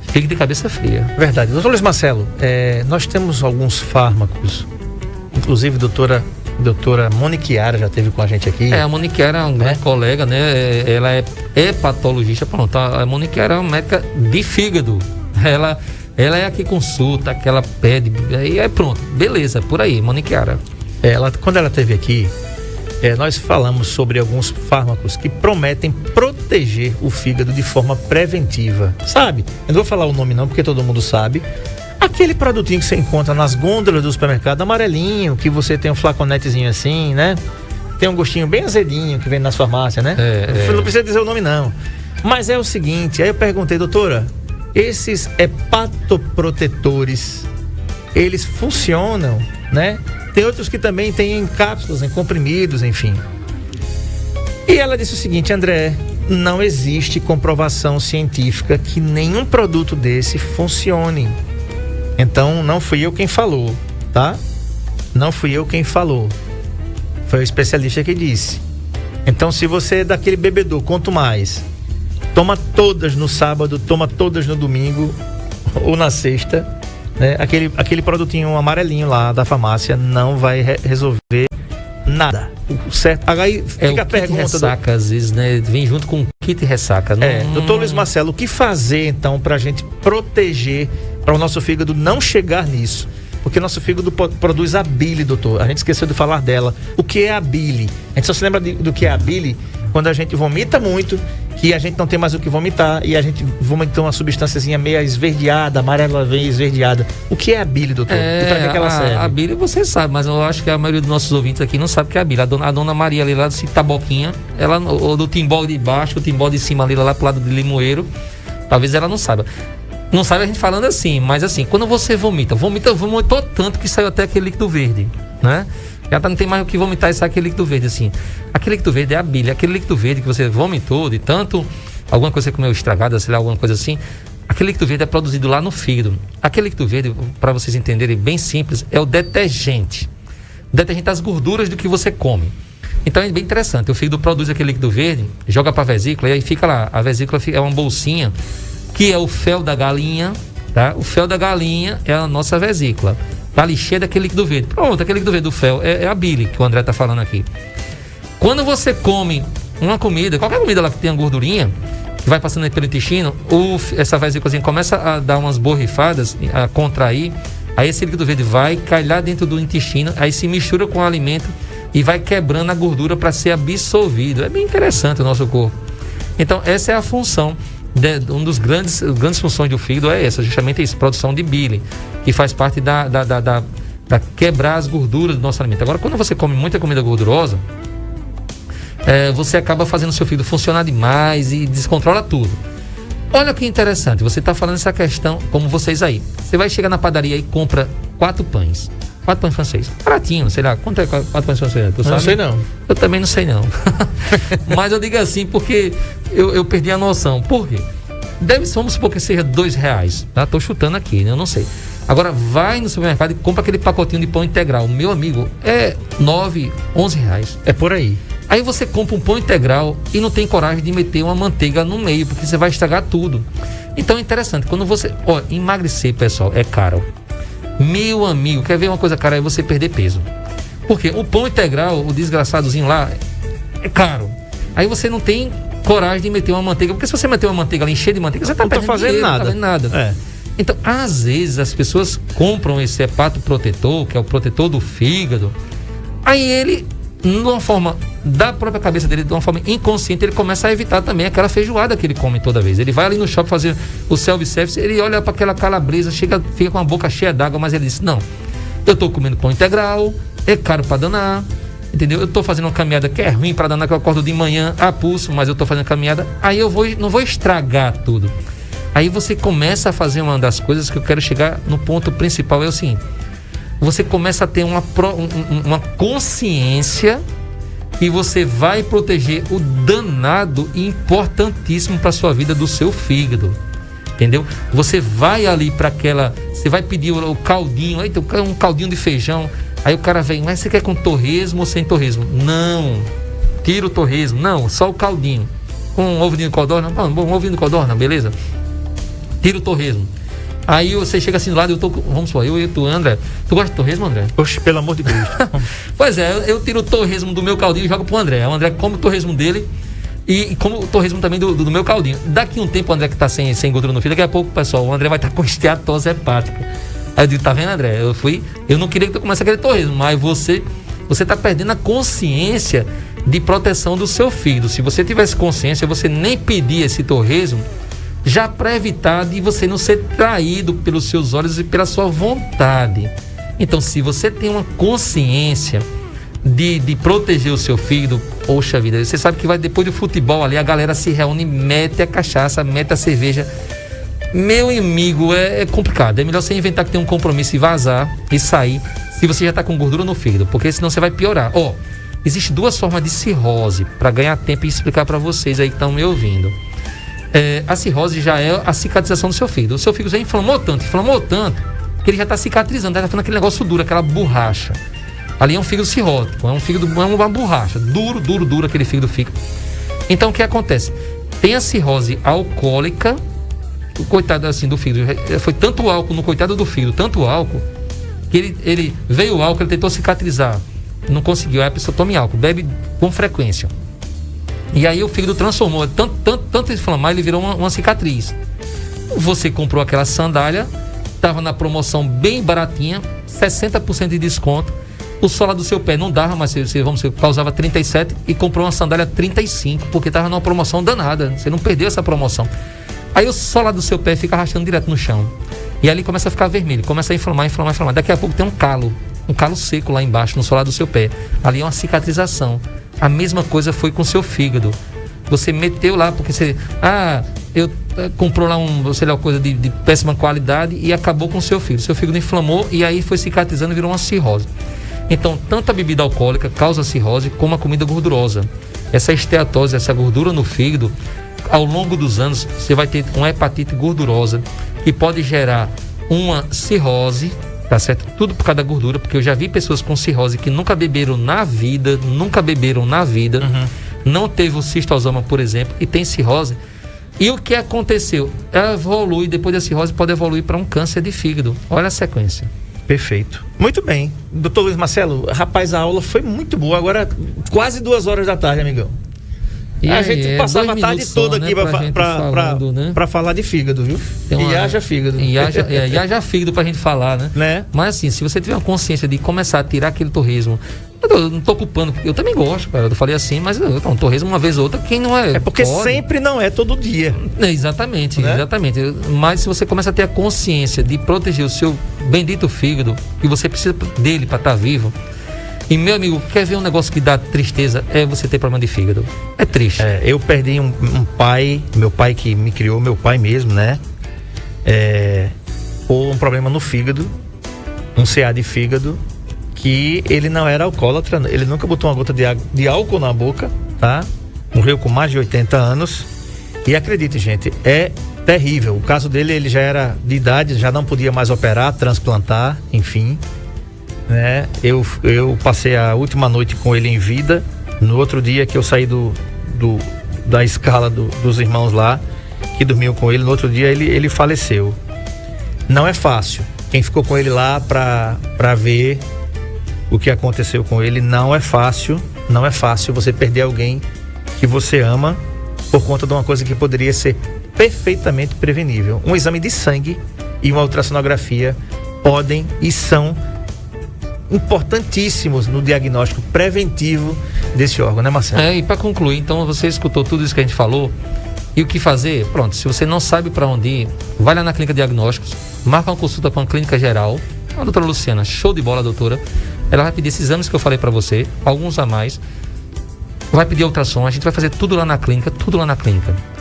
fique de cabeça fria.
Verdade. Doutor Luiz Marcelo, nós temos alguns fármacos, inclusive doutora Moniquiara já esteve com a gente aqui.
A Moniquiara é uma grande colega, né? Ela é patologista. Pronto, a Moniquiara é uma médica de fígado. Ela é a que consulta, que ela pede. Aí pronto, beleza, por aí, Moniquiara.
Quando ela esteve aqui, nós falamos sobre alguns fármacos que prometem proteger o fígado de forma preventiva. Sabe? Eu não vou falar o nome não, porque todo mundo sabe. Aquele produtinho que você encontra nas gôndolas do supermercado, amarelinho, que você tem um flaconetezinho assim, né? Tem um gostinho bem azedinho que vem nas farmácias, né? Não precisa dizer o nome não. Mas é o seguinte, aí eu perguntei, doutora, esses hepatoprotetores, eles funcionam, né? Tem outros que também têm em cápsulas, em comprimidos, enfim. E ela disse o seguinte, André, não existe comprovação científica que nenhum produto desse funcione. Então, não fui eu quem falou, tá? Não fui eu quem falou. Foi o especialista que disse. Então, se você é daquele bebedor, quanto mais, toma todas no sábado, toma todas no domingo ou na sexta, né? Aquele produtinho amarelinho lá da farmácia não vai resolver nada. Certo? Aí fica a pergunta.
Ressaca, às vezes, né? Vem junto com o kit ressaca.
Doutor Luiz Marcelo, o que fazer então pra gente proteger, para o nosso fígado não chegar nisso? Porque nosso fígado produz a bile, doutor. A gente esqueceu de falar dela. O que é a bile? A gente só se lembra do que é a bile quando a gente vomita muito, que a gente não tem mais o que vomitar e a gente vomita uma substânciazinha meio esverdeada, amarela meio esverdeada. O que é a bile, doutor? E para que ela serve?
A bile você sabe, mas eu acho que a maioria dos nossos ouvintes aqui não sabe o que é a bile. A dona Maria ali lá de Taboquinha, ela, ou do Timbó de baixo, o Timbó de cima ali lá pro lado de Limoeiro, talvez ela não saiba. Não sabe a gente falando assim, mas assim, quando você vomitou tanto que saiu até aquele líquido verde, né? Já não tem mais o que vomitar e sai aquele líquido verde, assim. Aquele líquido verde é a bile, aquele líquido verde que você vomitou de tanto, alguma coisa que você comeu estragada, sei lá, alguma coisa assim. Aquele líquido verde é produzido lá no fígado. Aquele líquido verde, para vocês entenderem bem simples, é o detergente. O detergente das gorduras do que você come. Então é bem interessante, o fígado produz aquele líquido verde, joga para a vesícula e aí fica lá. A vesícula é uma bolsinha que é o fel da galinha, tá? O fel da galinha é a nossa vesícula. Tá ali cheio daquele líquido verde. Pronto, aquele líquido verde do fel é a bile que o André tá falando aqui. Quando você come uma comida, qualquer comida lá que tenha gordurinha, que vai passando pelo intestino, essa vesícula começa a dar umas borrifadas, a contrair, aí esse líquido verde vai cair lá dentro do intestino, aí se mistura com o alimento e vai quebrando a gordura para ser absorvido. É bem interessante o nosso corpo. Então, essa é a função. Uma das grandes funções do fígado é essa, justamente isso, produção de bile, que faz parte da quebrar as gorduras do nosso alimento. Agora, quando você come muita comida gordurosa, você acaba fazendo o seu fígado funcionar demais e descontrola tudo. Olha que interessante, você está falando essa questão, como vocês aí. Você vai chegar na padaria e compra 4 pães. 4 pães francês. Baratinho, sei lá. Quanto é 4 pães francês? Tu sabe?
Não sei não.
Eu também não sei não. Mas eu digo assim porque eu perdi a noção. Por quê? Vamos supor que seja R$2, tá? Tô chutando aqui, né? Eu não sei. Agora, vai no supermercado e compra aquele pacotinho de pão integral. Meu amigo, é R$9, R$11.
É por aí.
Aí você compra um pão integral e não tem coragem de meter uma manteiga no meio, porque você vai estragar tudo. Então é interessante, quando você... emagrecer, pessoal, é caro. Meu amigo, quer ver uma coisa cara? É você perder peso. Porque o pão integral, o desgraçadozinho lá, é caro. Aí você não tem coragem de meter uma manteiga, porque se você meter uma manteiga ali cheia de manteiga, você tá perdendo
fazendo
dinheiro,
nada.
Não tá fazendo nada.
É.
Então, às vezes, as pessoas compram esse hepatoprotetor, que é o protetor do fígado, aí ele, de uma forma da própria cabeça dele, de uma forma inconsciente, ele começa a evitar também aquela feijoada que ele come toda vez. Ele vai ali no shopping fazer o self-service, ele olha para aquela calabresa, fica com a boca cheia d'água, mas ele diz, não, eu tô comendo pão integral, é caro para danar, entendeu? Eu estou fazendo uma caminhada que é ruim para danar que eu acordo de manhã a pulso, mas eu estou fazendo caminhada, aí não vou estragar tudo. Aí você começa a fazer uma das coisas que eu quero chegar no ponto principal, é o seguinte: você começa a ter uma consciência e você vai proteger o danado e importantíssimo para a sua vida do seu fígado, entendeu? Você vai ali para você vai pedir o caldinho, aí tem um caldinho de feijão, aí o cara vem, mas você quer com torresmo ou sem torresmo? Não, tira o torresmo, não, só o caldinho. Com um ovinho de codorna, um ovinho de codorna, beleza? Tira o torresmo. Aí você chega assim do lado, vamos supor, eu e tu, André. Tu gosta de torresmo, André?
Oxe, pelo amor de Cristo.
Pois é, eu tiro o torresmo do meu caldinho e jogo pro André. O André come o torresmo dele e come o torresmo também do meu caldinho. Daqui um tempo o André que tá sem gordura no fígado, daqui a pouco, pessoal, o André vai estar com esteatose hepática. Aí eu digo, tá vendo, André? Eu não queria que tu comece aquele torresmo, mas você tá perdendo a consciência de proteção do seu fígado. Se você tivesse consciência, você nem pedir esse torresmo, já para evitar de você não ser traído pelos seus olhos e pela sua vontade. Então, se você tem uma consciência de proteger o seu fígado, poxa vida, você sabe que depois do futebol ali, a galera se reúne, mete a cachaça, mete a cerveja. Meu amigo, é complicado. É melhor você inventar que tem um compromisso e vazar e sair, se você já está com gordura no fígado, porque senão você vai piorar. Existe 2 formas de cirrose, para ganhar tempo e explicar para vocês aí que estão me ouvindo. A cirrose já é a cicatrização do seu fígado. O seu fígado já inflamou tanto, que ele já está cicatrizando, está ficando aquele negócio duro, aquela borracha. Ali é um fígado cirrótico, é uma borracha, duro aquele fígado fica. Então o que acontece? Tem a cirrose alcoólica, o coitado assim do fígado, foi tanto álcool no coitado do fígado, tanto álcool, que ele veio o álcool, ele tentou cicatrizar, não conseguiu, aí a pessoa toma álcool, bebe com frequência. E aí o fígado transformou, tanto inflamar, ele virou uma cicatriz. Você comprou aquela sandália, estava na promoção bem baratinha, 60% de desconto. O sola do seu pé não dava, mas você causava 37 e comprou uma sandália 35, porque estava numa promoção danada. Você não perdeu essa promoção. Aí o sola do seu pé fica rachando direto no chão. E ali começa a ficar vermelho, começa a inflamar. Daqui a pouco tem um calo seco lá embaixo no sola do seu pé. Ali é uma cicatrização. A mesma coisa foi com o seu fígado. Você meteu lá porque você comprou lá uma coisa de péssima qualidade e acabou com o seu fígado. Seu fígado inflamou e aí foi cicatrizando e virou uma cirrose. Então, tanto a bebida alcoólica causa cirrose como a comida gordurosa. Essa esteatose, essa gordura no fígado, ao longo dos anos, você vai ter uma hepatite gordurosa que pode gerar uma cirrose, tá certo? Tudo por causa da gordura, porque eu já vi pessoas com cirrose que nunca beberam na vida, não teve o cistosoma, por exemplo, e tem cirrose. E o que aconteceu? Ela evolui, depois da cirrose pode evoluir para um câncer de fígado. Olha a sequência.
Perfeito. Muito bem. Doutor Luiz Marcelo, rapaz, a aula foi muito boa. Agora, quase 2 horas da tarde, amigão. E a gente passava a tarde toda aqui para falar de fígado, viu? E haja fígado. E
haja fígado pra gente falar, né? Mas assim, se você tiver uma consciência de começar a tirar aquele torresmo, eu não tô culpando, eu também gosto, cara. Eu falei assim, mas um torresmo uma vez ou outra, quem não é?
É porque pode. Sempre não é todo dia.
Exatamente. Mas se você começa a ter a consciência de proteger o seu bendito fígado, que você precisa dele para estar vivo. E, meu amigo, quer ver um negócio que dá tristeza? É você ter problema de fígado. É triste.
Eu perdi um pai, meu pai que me criou, meu pai mesmo, né? Por um problema no fígado, um CA de fígado, que ele não era alcoólatra, ele nunca botou uma gota de álcool na boca, tá? Morreu com mais de 80 anos. E acredite, gente, é terrível. O caso dele, ele já era de idade, já não podia mais operar, transplantar, enfim. Eu passei a última noite com ele em vida. No outro dia que eu saí da escala dos irmãos lá, que dormiam com ele, no outro dia ele faleceu. Não é fácil. Quem ficou com ele lá para ver o que aconteceu com ele, não é fácil você perder alguém que você ama por conta de uma coisa que poderia ser perfeitamente prevenível. Um exame de sangue e uma ultrassonografia podem e são importantíssimos no diagnóstico preventivo desse órgão, né, Marcelo?
E para concluir, então, você escutou tudo isso que a gente falou e o que fazer? Pronto, se você não sabe para onde ir, vai lá na clínica de diagnósticos, marca uma consulta com a clínica geral, a doutora Luciana, show de bola, doutora, Ela vai pedir esses exames que eu falei para você, alguns a mais. Vai pedir ultrassom, a gente vai fazer tudo lá na clínica,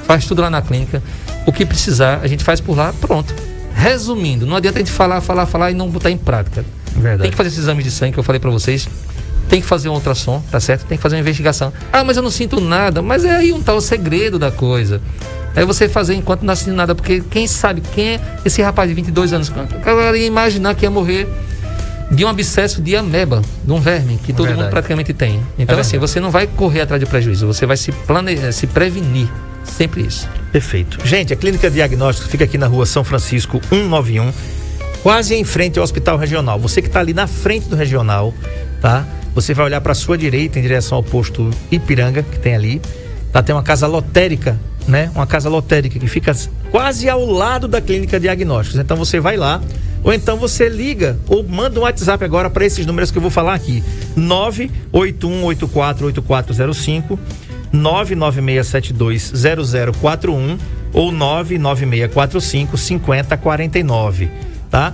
Faz tudo lá na clínica. O que precisar, a gente faz por lá, pronto. Resumindo, não adianta a gente falar e não botar em prática.
Verdade.
Tem que fazer esses exames de sangue que eu falei para vocês. Tem que fazer um ultrassom, tá certo? Tem que fazer uma investigação. Ah, mas eu não sinto nada. Mas é aí o segredo da coisa. É você fazer enquanto não sinto nada. Porque quem sabe, quem é esse rapaz de 22 anos? O cara ia imaginar que ia morrer de um abscesso de ameba, de um verme, que todo mundo praticamente tem. Então, assim, você não vai correr atrás de prejuízo. Você vai se prevenir. Sempre isso.
Perfeito. Gente, a Clínica Diagnósticos fica aqui na rua São Francisco 191, quase em frente ao Hospital Regional. Você que está ali na frente do Regional, tá? Você vai olhar para a sua direita em direção ao posto Ipiranga, que tem ali. Tá? Tem uma casa lotérica, né? Uma casa lotérica que fica quase ao lado da Clínica Diagnósticos. Então você vai lá, ou então você liga ou manda um WhatsApp agora para esses números que eu vou falar aqui: 981848405, 996720041 ou 996455049, tá?